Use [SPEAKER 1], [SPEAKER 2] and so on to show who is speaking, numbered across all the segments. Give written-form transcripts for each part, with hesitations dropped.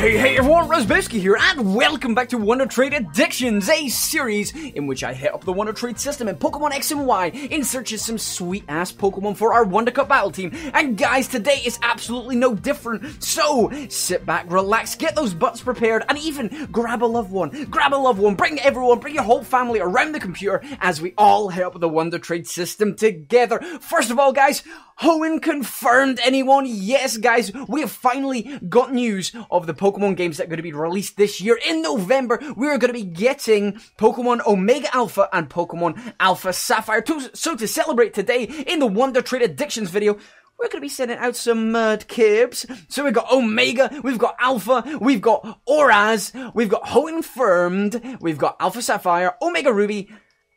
[SPEAKER 1] Hey everyone, Razzbowski here, and welcome back to Wonder Trade Addictions, a series in which I hit up the Wonder Trade system in Pokemon X and Y in search of some sweet-ass Pokemon for our WonderCup battle team. And guys, today is absolutely no different, so sit back, relax, get those butts prepared, and even grab a loved one, bring everyone, bring your whole family around the computer as we all hit up the Wonder Trade system together. First of all, guys, Hoenn confirmed. Anyone? Yes, guys, we have finally got news of the Pokemon games that are going to be released this year. In November, we're going to be getting Pokemon Omega Alpha and Pokemon Alpha Sapphire. So to celebrate today, in the Wonder Trade Addictions video, we're going to be sending out some Mudkips. So we've got Omega, we've got Alpha, we've got Auras, we've got Hoenn Confirmed, we've got Alpha Sapphire, Omega Ruby,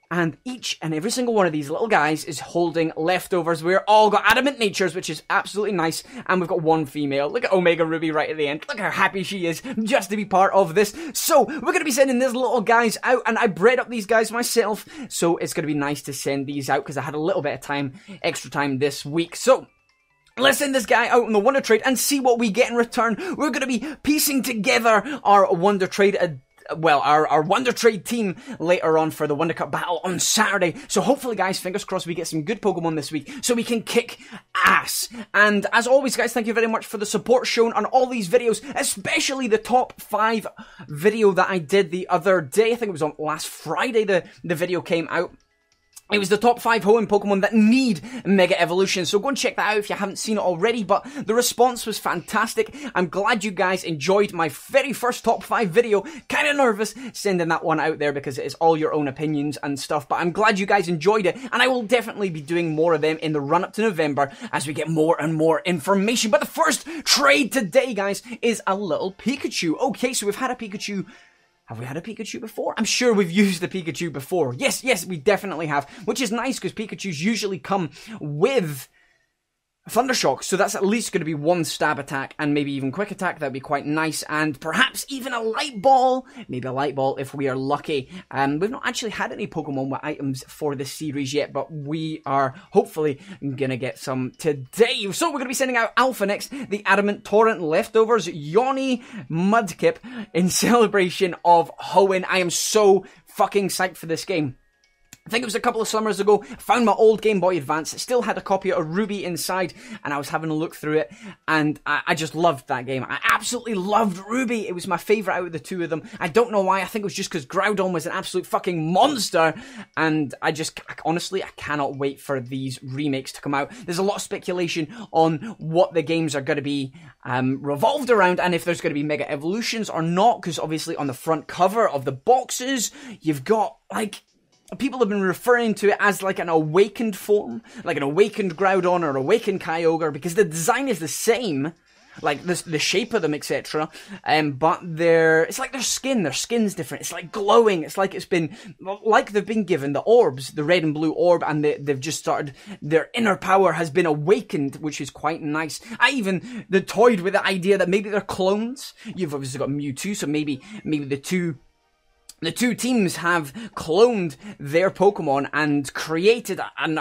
[SPEAKER 1] and each and every single one of these little guys is holding leftovers. We're all got adamant natures, which is absolutely nice. And we've got one female. Look at Omega Ruby right at the end. Look how happy she is just to be part of this. So we're going to be sending these little guys out. And I bred up these guys myself. So it's going to be nice to send these out because I had a little bit of time, extra time this week. So let's send this guy out on the Wonder Trade and see what we get in return. We're going to be piecing together our Wonder Trade our Wonder Trade team later on for the WonderCup battle on Saturday. So hopefully, guys, fingers crossed we get some good Pokemon this week so we can kick ass. And as always, guys, thank you very much for the support shown on all these videos, especially the top 5 video that I did the other day. I think it was on last Friday the video came out. It was the top 5 Hoenn Pokemon that need Mega Evolution, so go and check that out if you haven't seen it already, but the response was fantastic. I'm glad you guys enjoyed my very first top 5 video. Kinda nervous sending that one out there because it is all your own opinions and stuff, but I'm glad you guys enjoyed it, and I will definitely be doing more of them in the run-up to November as we get more and more information. But the first trade today, guys, is a little Pikachu. Okay, so we've had a Pikachu. Have we had a Pikachu before? I'm sure we've used the Pikachu before. Yes, we definitely have. Which is nice because Pikachus usually come with Thundershock, so that's at least going to be one stab attack and maybe even quick attack. That'd be quite nice, and perhaps even a light ball. Maybe a light ball if we are lucky. We've not actually had any Pokemon with items for this series yet, but we are hopefully going to get some today. So we're going to be sending out Alpha next, the Adamant Torrent Leftovers, Yawny, Mudkip, in celebration of Hoenn. I am so fucking psyched for this game. I think it was a couple of summers ago, I found my old Game Boy Advance. It still had a copy of Ruby inside, and I was having a look through it, and I just loved that game. I absolutely loved Ruby. It was my favourite out of the two of them. I don't know why. I think it was just because Groudon was an absolute fucking monster, and honestly, I cannot wait for these remakes to come out. There's a lot of speculation on what the games are going to be revolved around, and if there's going to be Mega Evolutions or not, because obviously on the front cover of the boxes, you've got, like, people have been referring to it as like an awakened form, like an awakened Groudon or awakened Kyogre, because the design is the same, like the shape of them, etc. But it's like their skin's different. It's like glowing. It's like they've been given the orbs, the red and blue orb, and they've just started, their inner power has been awakened, which is quite nice. I even toyed with the idea that maybe they're clones. You've obviously got Mewtwo, so maybe the two teams have cloned their Pokemon and created an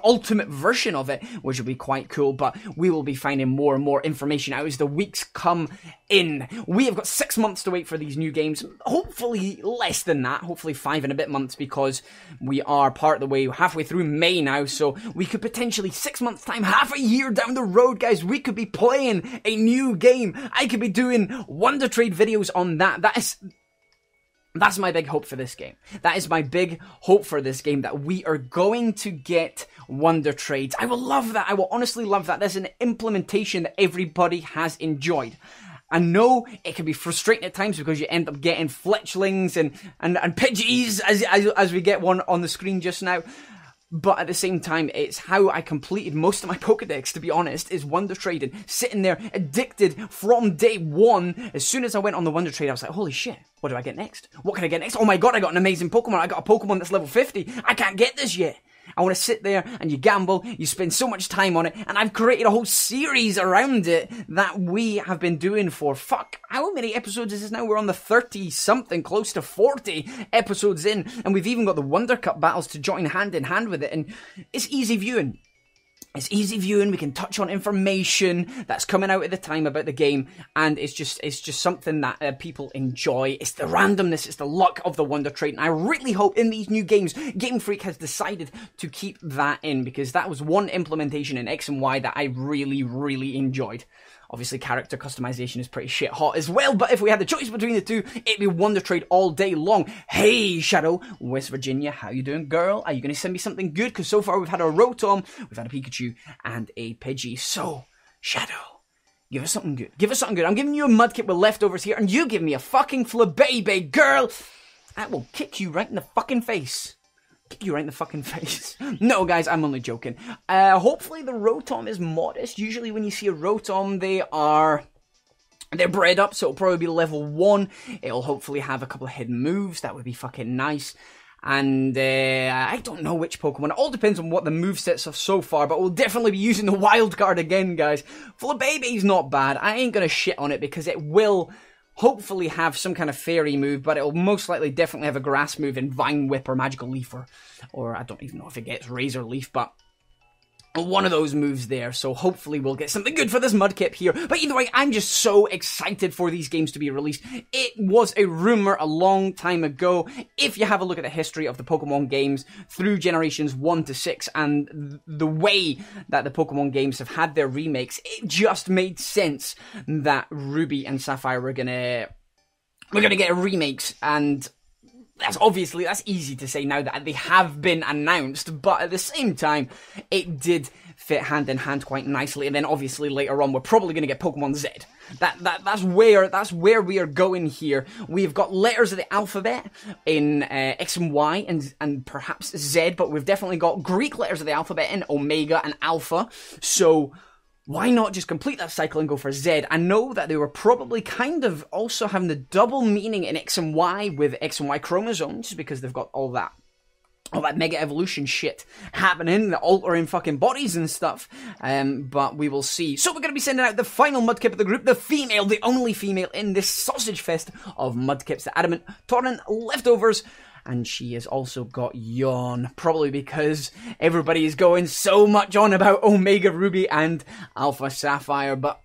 [SPEAKER 1] ultimate version of it, which will be quite cool, but we will be finding more and more information out as the weeks come in. We have got 6 months to wait for these new games, hopefully less than that, hopefully 5 and a bit months, because we are part of the way, halfway through May now, so we could potentially, 6 months time, half a year down the road, guys, we could be playing a new game. I could be doing Wonder Trade videos on that. That's my big hope for this game. That is my big hope for this game, that we are going to get Wonder Trades. I will love that. I will honestly love that. That's an implementation that everybody has enjoyed. I know it can be frustrating at times because you end up getting Fletchlings and Pidgeys as we get one on the screen just now. But at the same time, it's how I completed most of my Pokedex, to be honest, is Wonder Trading. Sitting there, addicted from day one. As soon as I went on the Wonder Trade, I was like, holy shit, what do I get next? What can I get next? Oh my god, I got an amazing Pokemon. I got a Pokemon that's level 50. I can't get this yet. I want to sit there and you gamble, you spend so much time on it, and I've created a whole series around it that we have been doing for, fuck, how many episodes is this now? We're on the 30-something, close to 40 episodes in, and we've even got the WonderCup battles to join hand in hand with it, and it's easy viewing. It's easy viewing, we can touch on information that's coming out at the time about the game, and it's just something that people enjoy. It's the randomness, it's the luck of the Wonder Trade, and I really hope in these new games, Game Freak has decided to keep that in, because that was one implementation in X and Y that I really, really enjoyed. Obviously, character customization is pretty shit hot as well, but if we had the choice between the two, it'd be Wonder Trade all day long. Hey, Shadow, West Virginia, how you doing, girl? Are you going to send me something good? Because so far we've had a Rotom, we've had a Pikachu, and a Pidgey. So, Shadow, give us something good. Give us something good. I'm giving you a Mudkip with leftovers here, and you give me a fucking Flabébé, girl. That will kick you right in the fucking face. Kick you right in the fucking face. No, guys, I'm only joking. Hopefully the Rotom is modest. Usually when you see a Rotom, they're bred up, so it'll probably be level 1. It'll hopefully have a couple of hidden moves. That would be fucking nice. And I don't know which Pokemon. It all depends on what the movesets are so far, but we'll definitely be using the Wild Card again, guys. Flabébe's not bad. I ain't gonna shit on it because it will hopefully have some kind of fairy move, but it'll most likely definitely have a grass move in Vine Whip or Magical Leaf, or I don't even know if it gets Razor Leaf, but one of those moves there, so hopefully we'll get something good for this Mudkip here. But either way, I'm just so excited for these games to be released. It was a rumor a long time ago. If you have a look at the history of the Pokemon games through generations 1 to 6 and the way that the Pokemon games have had their remakes, it just made sense that Ruby and Sapphire were gonna get remakes, and that's easy to say now that they have been announced, but at the same time, it did fit hand in hand quite nicely. And then obviously later on, we're probably going to get Pokemon Z. That's where we are going here. We've got letters of the alphabet in X and Y and perhaps Z, but we've definitely got Greek letters of the alphabet in Omega and Alpha. So why not just complete that cycle and go for Z? I know that they were probably kind of also having the double meaning in X and Y with X and Y chromosomes, because they've got all that mega evolution shit happening, the altering fucking bodies and stuff. But we will see. So we're going to be sending out the final Mudkip of the group, the female, the only female in this sausage fest of Mudkips, the Adamant Torrent leftovers. And she has also got Yawn, probably because everybody is going so much on about Omega Ruby and Alpha Sapphire, but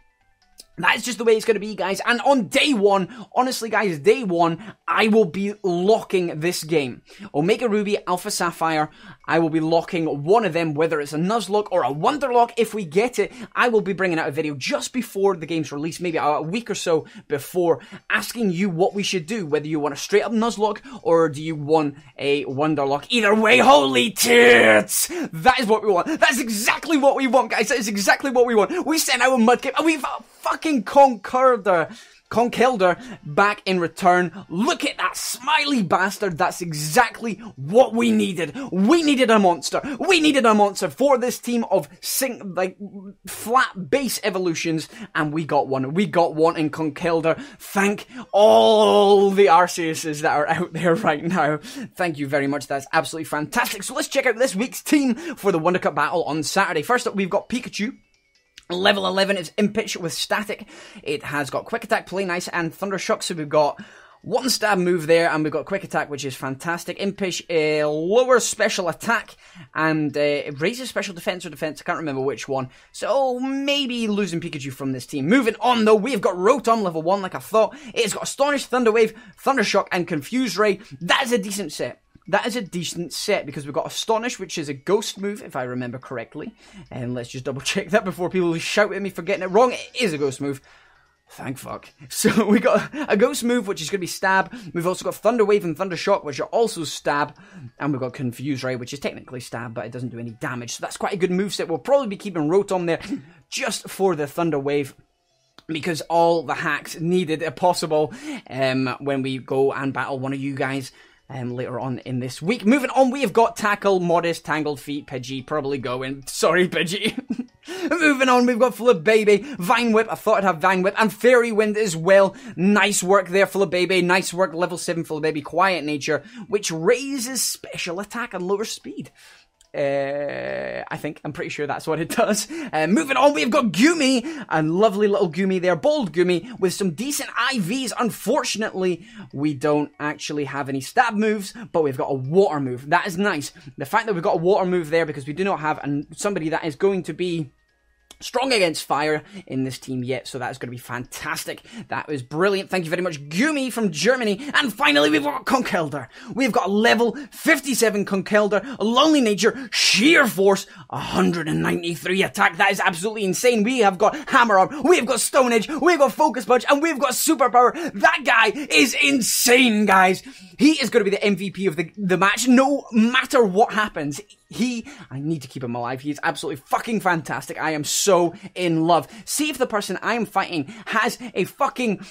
[SPEAKER 1] that's just the way it's going to be, guys. And on day 1, honestly, guys, day 1, I will be locking this game. Omega Ruby, Alpha Sapphire, I will be locking one of them, whether it's a Nuzlocke or a Wonderlock. If we get it, I will be bringing out a video just before the game's release, maybe a week or so before, asking you what we should do, whether you want a straight-up Nuzlocke or do you want a Wonderlock. Either way, holy tits! That is what we want. That's exactly what we want, guys. That is exactly what we want. We sent out a Mudkip, and we've fucking conquered her back in return. Look at that smiley bastard. That's exactly what we needed. We needed a monster. We needed a monster for this team of flat base evolutions, and we got one. We got one in Conkeldurr. Thank all the Arceuses that are out there right now. Thank you very much. That's absolutely fantastic. So let's check out this week's team for the WonderCup battle on Saturday. First up, we've got Pikachu. Level 11 is Impish with Static. It has got Quick Attack, Play Nice, and Thunder Shock, so we've got one stab move there, and we've got Quick Attack, which is fantastic. Impish lowers special attack, and it raises special defense or defense, I can't remember which one, so maybe losing Pikachu from this team. Moving on, though, we've got Rotom, level 1, like I thought. It's got Astonish, Thunder Wave, Thunder Shock, and Confuse Ray. That is a decent set. That is a decent set, because we've got Astonish, which is a ghost move, if I remember correctly. And let's just double check that before people shout at me for getting it wrong. It is a ghost move. Thank fuck. So we got a ghost move, which is going to be Stab. We've also got Thunder Wave and Thunder Shock, which are also Stab. And we've got Confuse Ray, which is technically Stab, but it doesn't do any damage. So that's quite a good moveset. We'll probably be keeping Rotom there just for the Thunder Wave, because all the hacks needed are possible when we go and battle one of you guys later on in this week. Moving on, we have got Tackle, Modest, Tangled Feet, Pidgey, probably going. Sorry, Pidgey. Moving on, we've got Flabébé, Vine Whip, I thought I'd have Vine Whip, and Fairy Wind as well. Nice work there, Flabébé. Nice work, level 7 Flabébé, Quiet Nature, which raises special attack and lower speed. I think. I'm pretty sure that's what it does. Moving on, we've got Goomy, a lovely little Goomy there, bold Goomy, with some decent IVs. Unfortunately, we don't actually have any stab moves, but we've got a water move. That is nice. The fact that we've got a water move there, because we do not have somebody that is going to be strong against fire in this team yet, so that is going to be fantastic. That was brilliant. Thank you very much, Goomy from Germany. And finally, we've got Conkeldurr. We've got level 57 Conkeldurr, Lonely Nature, Sheer Force, 193 attack. That is absolutely insane. We have got Hammer Arm, we've got Stone Edge, we've got Focus Punch, and we've got Superpower. That guy is insane, guys. He is going to be the MVP of the match, no matter what happens. I need to keep him alive. He is absolutely fucking fantastic. I am so in love. See if the person I am fighting has a fucking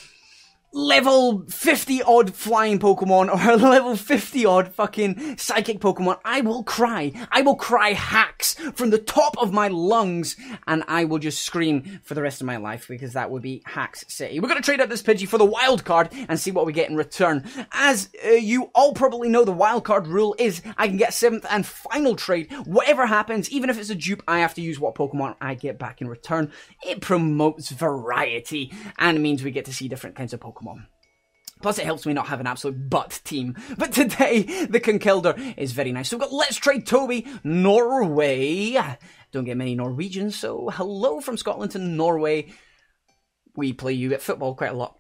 [SPEAKER 1] level 50 odd flying Pokemon or a level 50 odd fucking psychic Pokemon. I will cry. I will cry hacks from the top of my lungs, and I will just scream for the rest of my life, because that would be Hacks City. We're going to trade out this Pidgey for the wild card and see what we get in return. As you all probably know, the wild card rule is I can get 7th and final trade. Whatever happens, even if it's a dupe, I have to use what Pokemon I get back in return. It promotes variety and means we get to see different kinds of Pokemon. Plus, it helps me not have an absolute butt team. But today, the Conkeldurr is very nice. So we've got Let's Trade Toby, Norway. Don't get many Norwegians, so hello from Scotland to Norway. We play you at football quite a lot.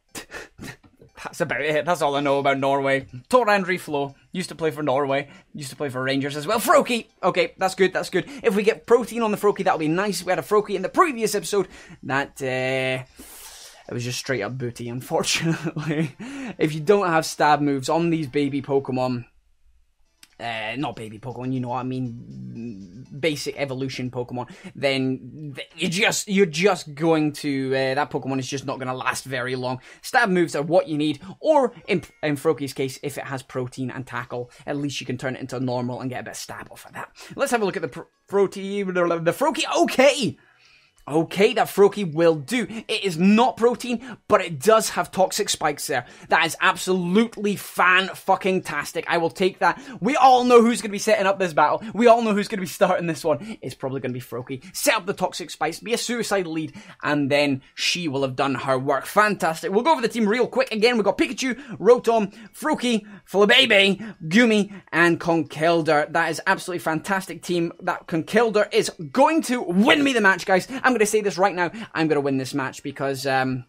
[SPEAKER 1] That's about it. That's all I know about Norway. Tor Andri Flo used to play for Norway. Used to play for Rangers as well. Froakie! Okay, that's good, that's good. If we get protein on the Froakie, that'll be nice. We had a Froakie in the previous episode. It was just straight up booty, unfortunately. If you don't have stab moves on these baby Pokemon, not baby Pokemon, you know what I mean, basic evolution Pokemon, then you're just going to, that Pokemon is just not going to last very long. Stab moves are what you need, or in Froakie's case, if it has protein and tackle, at least you can turn it into normal and get a bit of stab off of that. Let's have a look at the Froakie. Okay! Okay, that Froakie will do. It is not protein, but it does have toxic spikes there. That is absolutely fan-fucking-tastic. I will take that. We all know who's going to be setting up this battle. We all know who's going to be starting this one. It's probably going to be Froakie. Set up the toxic spikes, be a suicide lead, and then she will have done her work. Fantastic. We'll go over the team real quick. Again, we've got Pikachu, Rotom, Froakie, Flabébé, Goomy, and Conkeldurr. That is absolutely fantastic team. That Conkeldurr is going to win me the match, guys. I'm going to say this right now. I'm going to win this match because I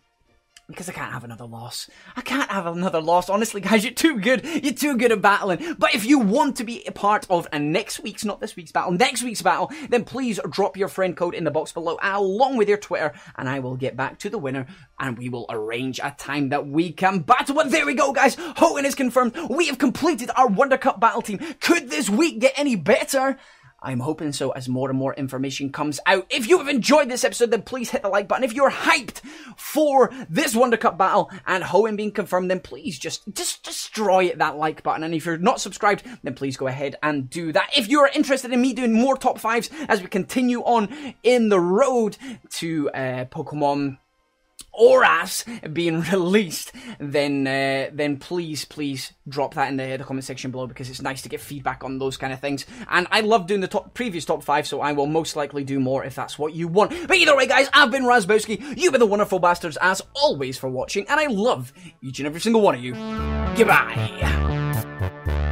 [SPEAKER 1] can't have another loss. I can't have another loss. Honestly, guys, you're too good. You're too good at battling. But if you want to be a part of next week's battle, then please drop your friend code in the box below along with your Twitter, and I will get back to the winner and we will arrange a time that we can battle. But there we go, guys. Hoenn is confirmed. We have completed our WonderCup battle team. Could this week get any better? I'm hoping so, as more and more information comes out. If you have enjoyed this episode, then please hit the like button. If you're hyped for this WonderCup battle and Hoenn being confirmed, then please just destroy that like button. And if you're not subscribed, then please go ahead and do that. If you're interested in me doing more top 5s as we continue on in the road to Pokemon Oras being released, then please drop that in the comment section below, because it's nice to get feedback on those kind of things. And I love doing the previous top 5, so I will most likely do more if that's what you want. But either way, guys, I've been Razzbowski. You've been the wonderful bastards as always for watching, and I love each and every single one of you. Goodbye.